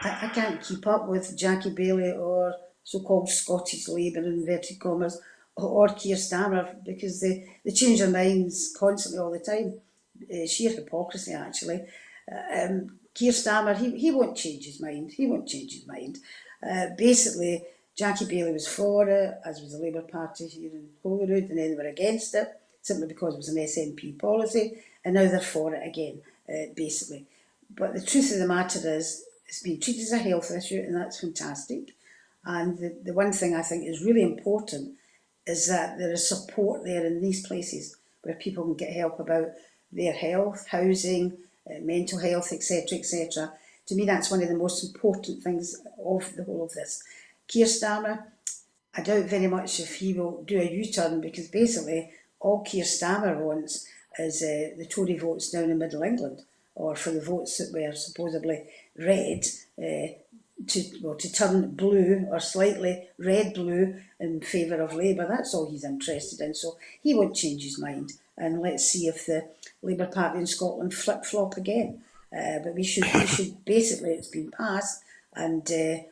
I can't keep up with Jackie Baillie or so-called Scottish Labour, in inverted commas, or Keir Starmer, because they change their minds constantly all the time. Sheer hypocrisy, actually. Keir Starmer, he won't change his mind. He won't change his mind. Basically, Jackie Baillie was for it, as was the Labour Party here in Holyrood, and then they were against it, simply because it was an SNP policy, and now they're for it again, basically. But the truth of the matter is, it's been treated as a health issue, and that's fantastic. And the one thing I think is really important is that there is support there in these places where people can get help about their health, housing, mental health, etc., etc. To me, that's one of the most important things of the whole of this. Keir Starmer, I doubt very much if he will do a U-turn, because basically all Keir Starmer wants is the Tory votes down in Middle England, or for the votes that were supposedly red to turn blue or slightly red-blue in favour of Labour. That's all he's interested in. So he won't change his mind. And let's see if the Labour Party in Scotland flip-flop again. But we should basically, it's been passed, and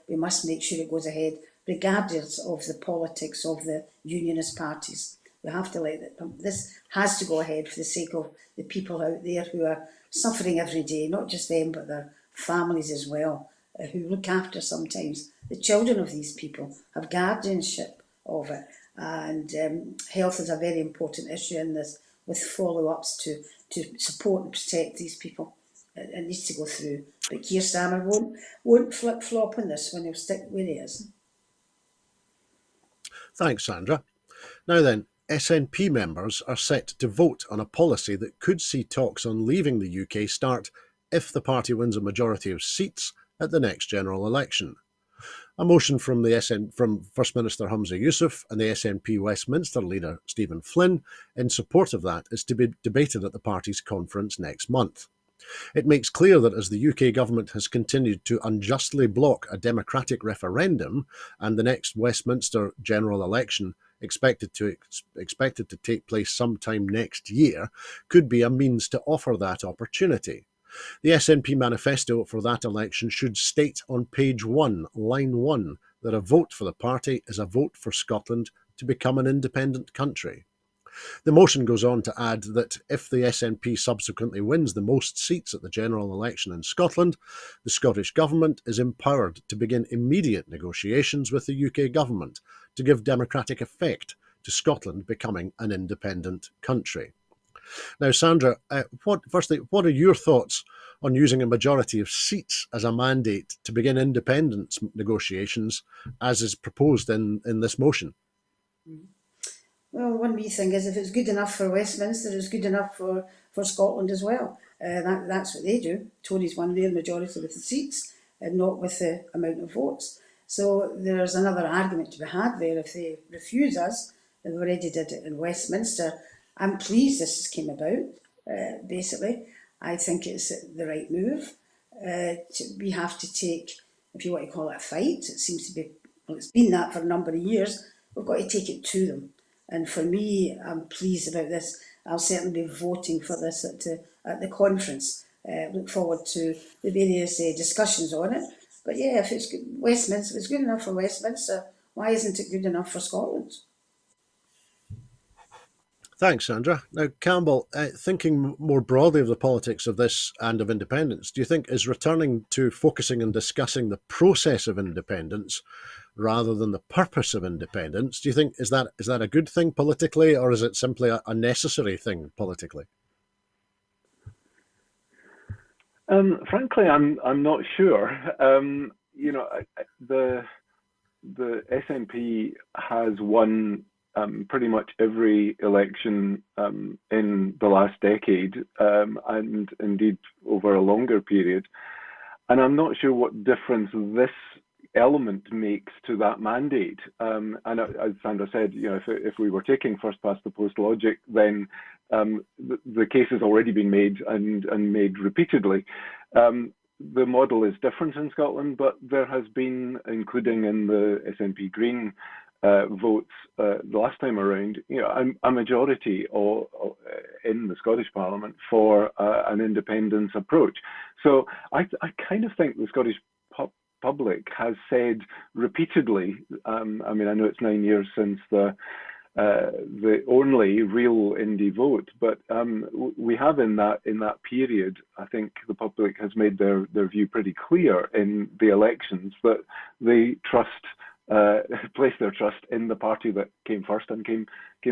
we must make sure it goes ahead, regardless of the politics of the unionist parties. We have to this has to go ahead for the sake of the people out there who are suffering every day, not just them, but their families as well, who look after sometimes the children of these people, have guardianship of it. and health is a very important issue in this, with follow-ups to support and protect these people. It needs to go through. But Keir Starmer won't flip-flop on this one. He'll stick where he is. Thanks, Sandra. Now then, SNP members are set to vote on a policy that could see talks on leaving the UK start if the party wins a majority of seats at the next general election. A motion from First Minister Humza Yousaf and the SNP Westminster leader Stephen Flynn in support of that is to be debated at the party's conference next month. It makes clear that as the UK government has continued to unjustly block a democratic referendum and the next Westminster general election expected to take place sometime next year, could be a means to offer that opportunity. The SNP manifesto for that election should state on page 1, line 1, that a vote for the party is a vote for Scotland to become an independent country. The motion goes on to add that if the SNP subsequently wins the most seats at the general election in Scotland, the Scottish Government is empowered to begin immediate negotiations with the UK Government to give democratic effect to Scotland becoming an independent country. Now, Sandra, what are your thoughts on using a majority of seats as a mandate to begin independence negotiations, as is proposed in this motion? Well, one wee thing is, if it's good enough for Westminster, it's good enough for Scotland as well. That's what they do. Tories won their majority with the seats and not with the amount of votes. So there's another argument to be had there. If they refuse us, they've already did it in Westminster. I'm pleased this came about, basically. I think it's the right move. We have to take, if you want to call it a fight, it seems to be, well, it's been that for a number of years, we've got to take it to them. And for me, I'm pleased about this. I'll certainly be voting for this at the conference. Look forward to the various discussions on it. But yeah, if it's Westminster, if it's good enough for Westminster, why isn't it good enough for Scotland? Thanks, Sandra. Now, Campbell, thinking more broadly of the politics of this and of independence, do you think is returning to focusing and discussing the process of independence rather than the purpose of independence? Do you think is that a good thing politically, or is it simply a necessary thing politically? Frankly, I'm not sure. The SNP has won pretty much every election in the last decade, and indeed over a longer period. And I'm not sure what difference this element makes to that mandate. And as Sandra said, if we were taking first past the post logic, then the case has already been made and made repeatedly. The model is different in Scotland, but there has been, including in the SNP Green votes the last time around, a majority in the Scottish Parliament for an independence approach. So I kind of think the Scottish public has said repeatedly, I know it's 9 years since the only real indie vote, but we have in that period, I think the public has made their view pretty clear in the elections that they place their trust in the party that came first and came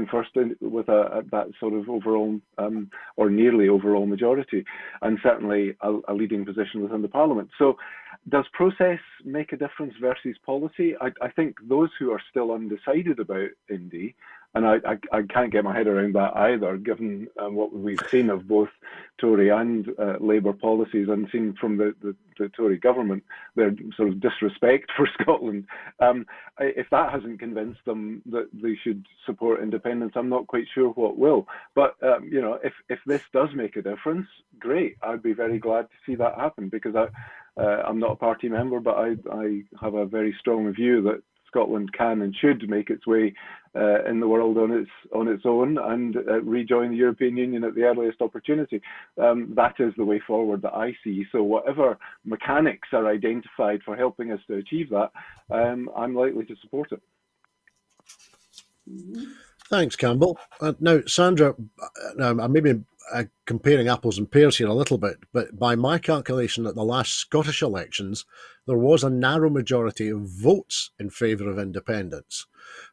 first with that sort of overall or nearly overall majority, and certainly a leading position within the Parliament. So does process make a difference versus policy? I think those who are still undecided about Indy, and I can't get my head around that either, given what we've seen of both Tory and Labour policies, and seen from the Tory government, their sort of disrespect for Scotland. If that hasn't convinced them that they should support independence, I'm not quite sure what will. But if this does make a difference, great. I'd be very glad to see that happen, because I'm not a party member, but I have a very strong view that Scotland can and should make its way in the world on its own and rejoin the European Union at the earliest opportunity. That is the way forward that I see. So whatever mechanics are identified for helping us to achieve that, I'm likely to support it. Thanks, Campbell. Now, Sandra, maybe comparing apples and pears here a little bit, but by my calculation at the last Scottish elections, there was a narrow majority of votes in favour of independence.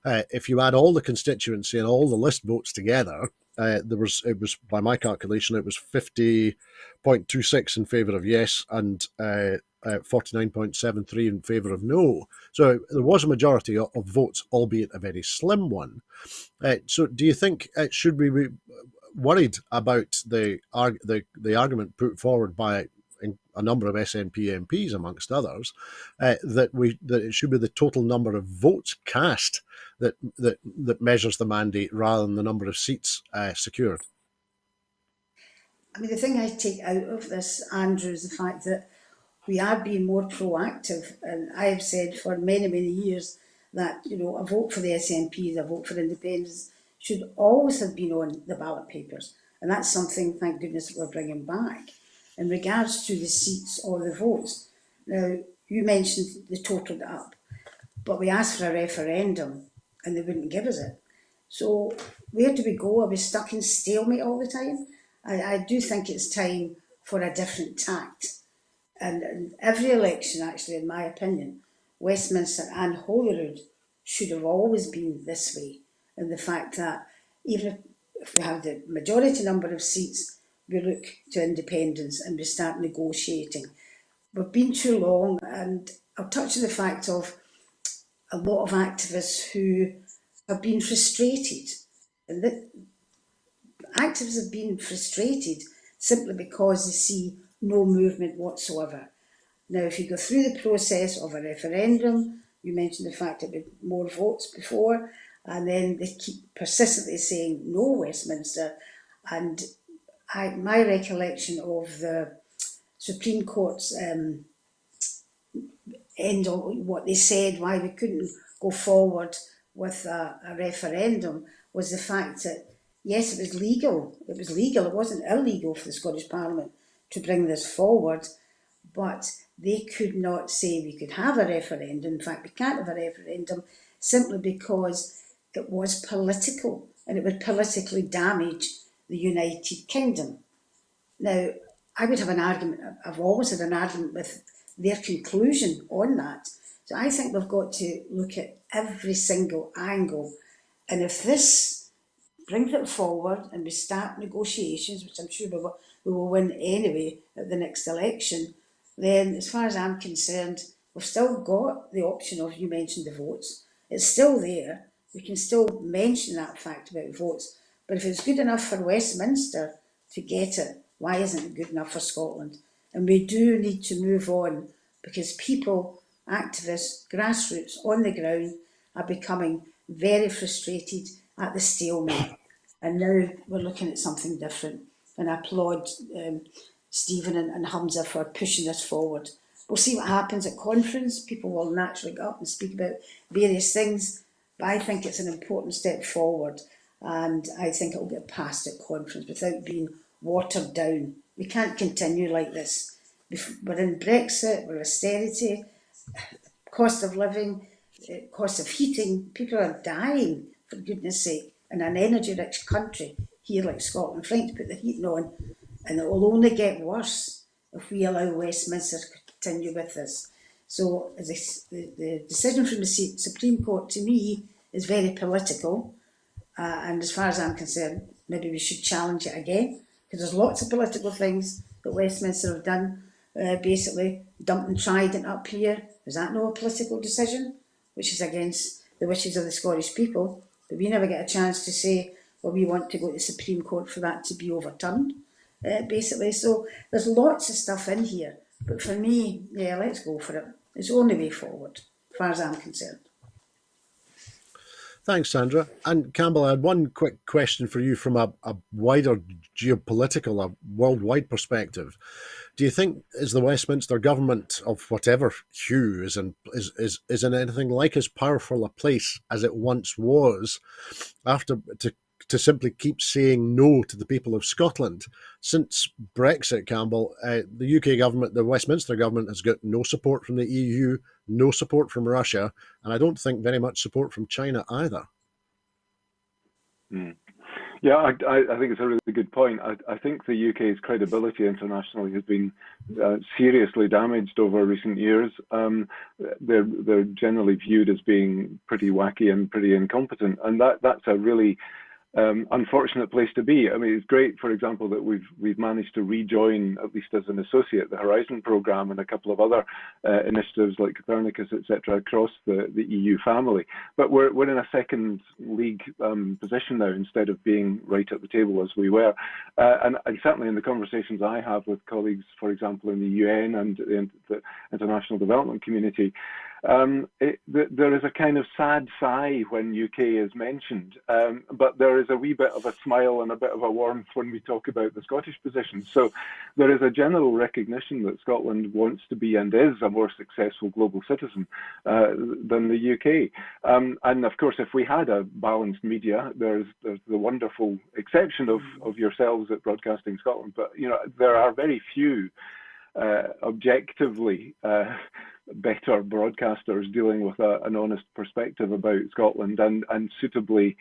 If you add all the constituency and all the list votes together, it was by my calculation, it was 50.26 in favour of yes and 49.73 in favour of no. So there was a majority of votes, albeit a very slim one. So do you think, should we be worried about the argument put forward by a number of SNP MPs, amongst others, that it should be the total number of votes cast that measures the mandate rather than the number of seats secured? I mean, the thing I take out of this, Andrew, is the fact that we are being more proactive. And I have said for many, many years that, a vote for the SNP, a vote for independence, should always have been on the ballot papers. And that's something, thank goodness, we're bringing back. In regards to the seats or the votes, now, you mentioned they totaled it up, but we asked for a referendum and they wouldn't give us it. So where do we go? Are we stuck in stalemate all the time? I do think it's time for a different tact. And every election, actually, in my opinion, Westminster and Holyrood should have always been this way. And the fact that even if we have the majority number of seats, we look to independence and we start negotiating. We've been too long, and I'll touch on the fact of a lot of activists who have been frustrated. And that activists have been frustrated simply because they see no movement whatsoever. Now, if you go through the process of a referendum, you mentioned the fact that we had more votes before, and then they keep persistently saying no Westminster. And my recollection of the Supreme Court's end of what they said, why we couldn't go forward with a referendum, was the fact that, yes, it was legal. It wasn't illegal for the Scottish Parliament to bring this forward, but they could not say we could have a referendum. In fact, we can't have a referendum simply because it was political and it would politically damage the United Kingdom. Now, I would have an argument, I've always had an argument with their conclusion on that. So I think we've got to look at every single angle. And if this brings it forward and we start negotiations, which I'm sure we will win anyway at the next election, then as far as I'm concerned, we've still got the option of, you mentioned the votes, it's still there. We can still mention that fact about votes. But if it's good enough for Westminster to get it, why isn't it good enough for Scotland? And we do need to move on, because people, activists, grassroots on the ground are becoming very frustrated at the stalemate. And now we're looking at something different. And I applaud Stephen and Hamza for pushing this forward. We'll see what happens at conference. People will naturally get up and speak about various things, but I think it's an important step forward, and I think it will get passed at conference without being watered down. We can't continue like this. We're in Brexit, we're austerity, cost of living, cost of heating. People are dying, for goodness sake, in an energy-rich country here like Scotland, trying to put the heating on, and it will only get worse if we allow Westminster to continue with this. So the decision from the Supreme Court, to me, is very political, and as far as I'm concerned, maybe we should challenge it again, because there's lots of political things that Westminster have done, basically dumping Trident up here. Is that not a political decision, which is against the wishes of the Scottish people? But we never get a chance to say, well, we want to go to the Supreme Court for that to be overturned, basically. So there's lots of stuff in here. But for me, yeah, let's go for it. It's the only way forward, as far as I'm concerned. Thanks, Sandra. And Campbell, I had one quick question for you from a wider geopolitical, a worldwide perspective. Do you think, is the Westminster government of whatever hue is in anything like as powerful a place as it once was, after to simply keep saying no to the people of Scotland? Since Brexit, Campbell, the UK government, the Westminster government, has got no support from the EU, no support from Russia, and I don't think very much support from China either. Yeah, I think it's a really good point. I think the UK's credibility internationally has been seriously damaged over recent years. They're generally viewed as being pretty wacky and pretty incompetent, and that's a really unfortunate place to be. I mean, it's great, for example, that we've managed to rejoin, at least as an associate, the Horizon programme and a couple of other initiatives like Copernicus, etc., across the EU family. But we're in a second league position now instead of being right at the table as we were. And certainly in the conversations I have with colleagues, for example, in the UN and in the international development community, there is a kind of sad sigh when UK is mentioned, but there is a wee bit of a smile and a bit of a warmth when we talk about the Scottish position. So there is a general recognition that Scotland wants to be and is a more successful global citizen than the UK. And of course, if we had a balanced media, there's the wonderful exception of yourselves at Broadcasting Scotland, but there are very few objectively better broadcasters dealing with an honest perspective about Scotland and suitably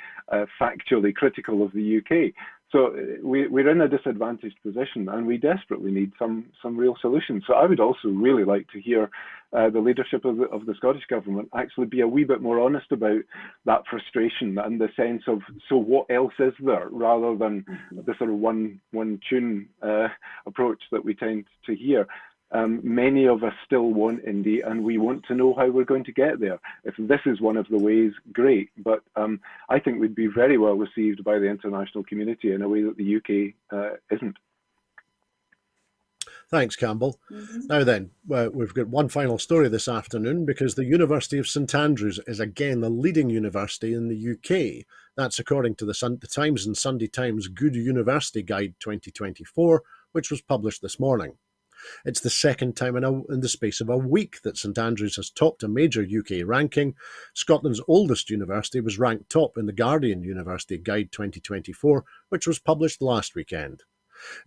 factually critical of the UK. So we're in a disadvantaged position, and we desperately need some real solutions. So I would also really like to hear the leadership of the Scottish Government actually be a wee bit more honest about that frustration and the sense of, so what else is there, rather than the sort of one tune approach that we tend to hear. Many of us still want Indy, and we want to know how we're going to get there. If this is one of the ways, great. But I think we'd be very well received by the international community in a way that the UK isn't. Thanks, Campbell. Now then, we've got one final story this afternoon, because the University of St Andrews is again the leading university in the UK. That's according to the Times and Sunday Times Good University Guide 2024, which was published this morning. It's the second time in the space of a week that St Andrews has topped a major UK ranking. Scotland's oldest university was ranked top in the Guardian University Guide 2024, which was published last weekend.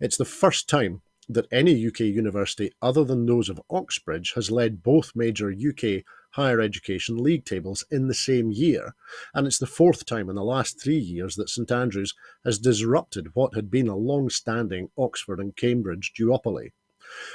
It's the first time that any UK university other than those of Oxbridge has led both major UK higher education league tables in the same year, and it's the fourth time in the last 3 years that St Andrews has disrupted what had been a long-standing Oxford and Cambridge duopoly.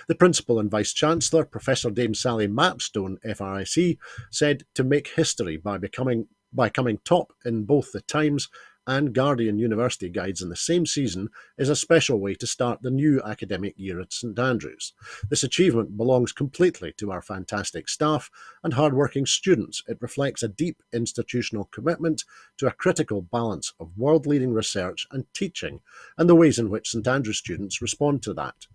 The Principal and Vice-Chancellor, Professor Dame Sally Mapstone, FRIC, said to make history by coming top in both the Times and Guardian University Guides in the same season is a special way to start the new academic year at St Andrews. This achievement belongs completely to our fantastic staff and hard-working students. It reflects a deep institutional commitment to a critical balance of world-leading research and teaching, and the ways in which St Andrews students respond to that.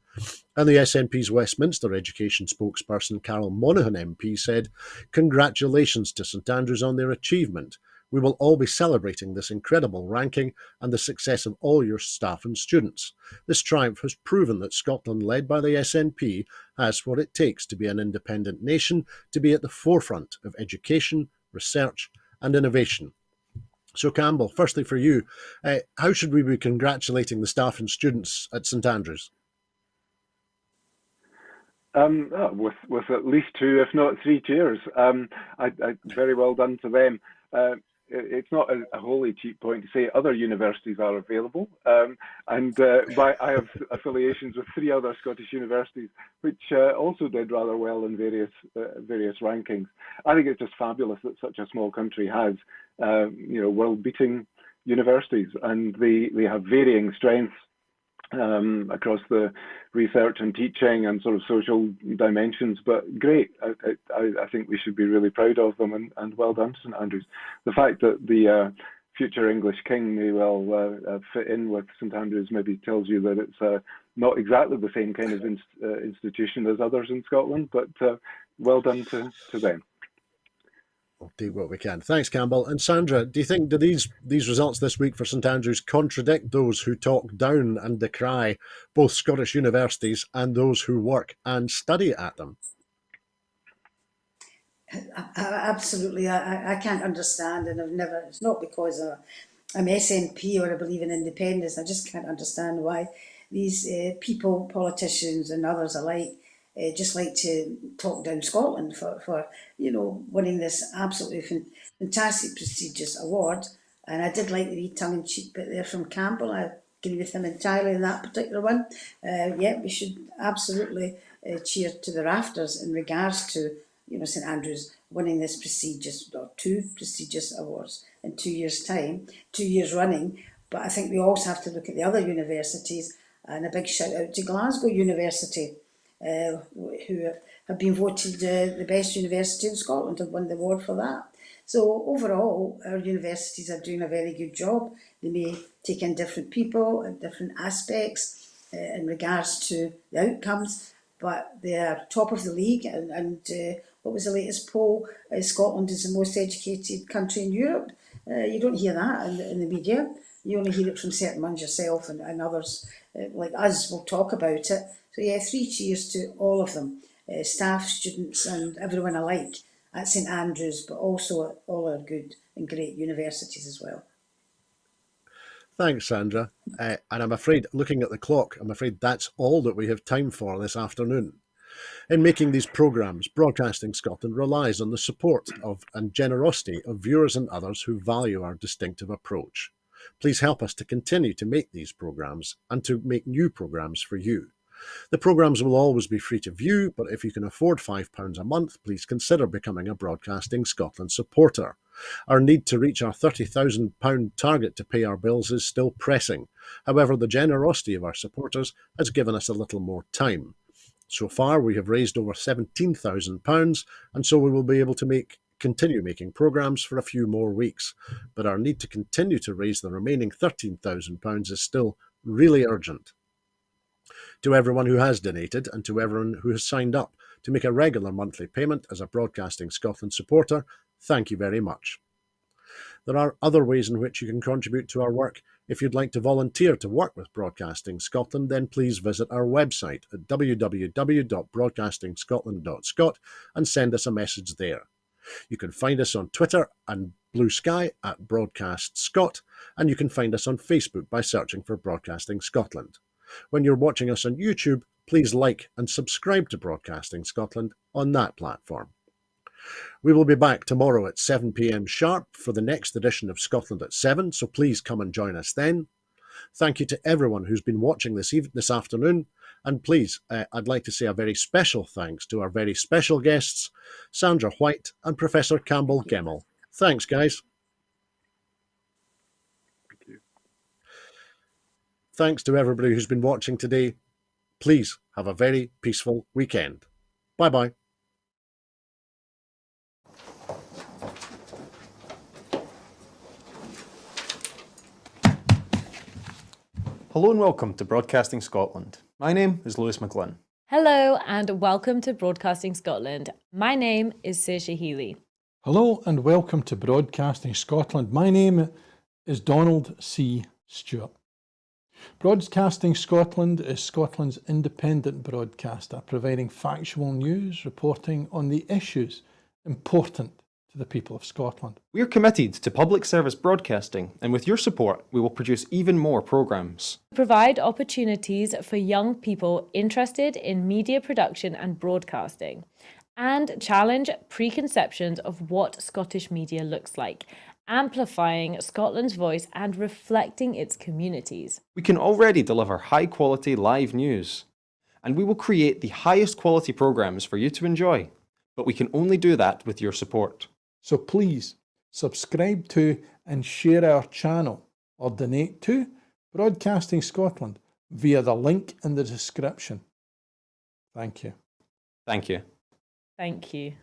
And the SNP's Westminster Education spokesperson Carol Monaghan MP said, "Congratulations to St Andrews on their achievement. We will all be celebrating this incredible ranking and the success of all your staff and students. This triumph has proven that Scotland, led by the SNP, has what it takes to be an independent nation, to be at the forefront of education, research and innovation." So Campbell, firstly for you, how should we be congratulating the staff and students at St Andrews? With at least 2, if not 3 cheers. Very well done to them. It's not a wholly cheap point to say other universities are available, and I have affiliations with 3 other Scottish universities which also did rather well in various rankings. I think it's just fabulous that such a small country has world-beating universities, and they have varying strengths across the research and teaching and sort of social dimensions, but great. I think we should be really proud of them, and well done to St Andrews. The fact that the future English king may well fit in with St Andrews maybe tells you that it's not exactly the same kind of institution as others in Scotland, but well done to them. We'll do what we can. Thanks, Campbell. And Sandra, do you think these results this week for St Andrews contradict those who talk down and decry both Scottish universities and those who work and study at them? Absolutely. I can't understand, and it's not because I'm SNP or I believe in independence. I just can't understand why these people, politicians and others alike, just like to talk down Scotland for winning this absolutely fantastic, prestigious award. And I did like the wee tongue-in-cheek bit there from Campbell. I agree with him entirely in that particular one. Yeah, we should absolutely cheer to the rafters in regards to, St Andrews winning this prestigious, or 2 prestigious awards in 2 years' time, 2 years running. But I think we also have to look at the other universities, and a big shout out to Glasgow University, who have been voted the best university in Scotland, have won the award for that. So overall, our universities are doing a very good job. They may take in different people and different aspects in regards to the outcomes, but they are top of the league. And what was the latest poll? Scotland is the most educated country in Europe. You don't hear that in the media. You only hear it from certain ones, yourself and others like us will talk about it. So yeah, 3 cheers to all of them, staff, students and everyone alike at St Andrews, but also at all our good and great universities as well. Thanks, Sandra. And I'm afraid, looking at the clock, I'm afraid that's all that we have time for this afternoon. In making these programmes, Broadcasting Scotland relies on the support of and generosity of viewers and others who value our distinctive approach. Please help us to continue to make these programmes and to make new programmes for you. The programmes will always be free to view, but if you can afford £5 a month, please consider becoming a Broadcasting Scotland supporter. Our need to reach our £30,000 target to pay our bills is still pressing. However, the generosity of our supporters has given us a little more time. So far, we have raised over £17,000, and so we will be able to continue making programmes for a few more weeks. But our need to continue to raise the remaining £13,000 is still really urgent. To everyone who has donated and to everyone who has signed up to make a regular monthly payment as a Broadcasting Scotland supporter, thank you very much. There are other ways in which you can contribute to our work. If you'd like to volunteer to work with Broadcasting Scotland, then please visit our website at www.broadcastingscotland.scot and send us a message there. You can find us on Twitter and Blue Sky at Broadcast Scot, and you can find us on Facebook by searching for Broadcasting Scotland. When you're watching us on YouTube, please like and subscribe to Broadcasting Scotland on that platform. We will be back tomorrow at 7 p.m. sharp for the next edition of Scotland at 7, so please come and join us then. Thank you to everyone who's been watching this afternoon, and please, I'd like to say a very special thanks to our very special guests, Sandra White and Professor Campbell Gemmell. Thanks, guys. Thank you. Thanks to everybody who's been watching today. Please have a very peaceful weekend. Bye-bye. Hello and welcome to Broadcasting Scotland. My name is Lewis McGlynn. Hello and welcome to Broadcasting Scotland. My name is Saoirse Healy. Hello and welcome to Broadcasting Scotland. My name is Donald C. Stewart. Broadcasting Scotland is Scotland's independent broadcaster, providing factual news, reporting on the issues important to the people of Scotland. We are committed to public service broadcasting, and with your support, we will produce even more programmes. Provide opportunities for young people interested in media production and broadcasting, and challenge preconceptions of what Scottish media looks like, amplifying Scotland's voice and reflecting its communities. We can already deliver high-quality live news, and we will create the highest quality programmes for you to enjoy. But we can only do that with your support. So please subscribe to and share our channel or donate to Broadcasting Scotland via the link in the description. Thank you. Thank you. Thank you.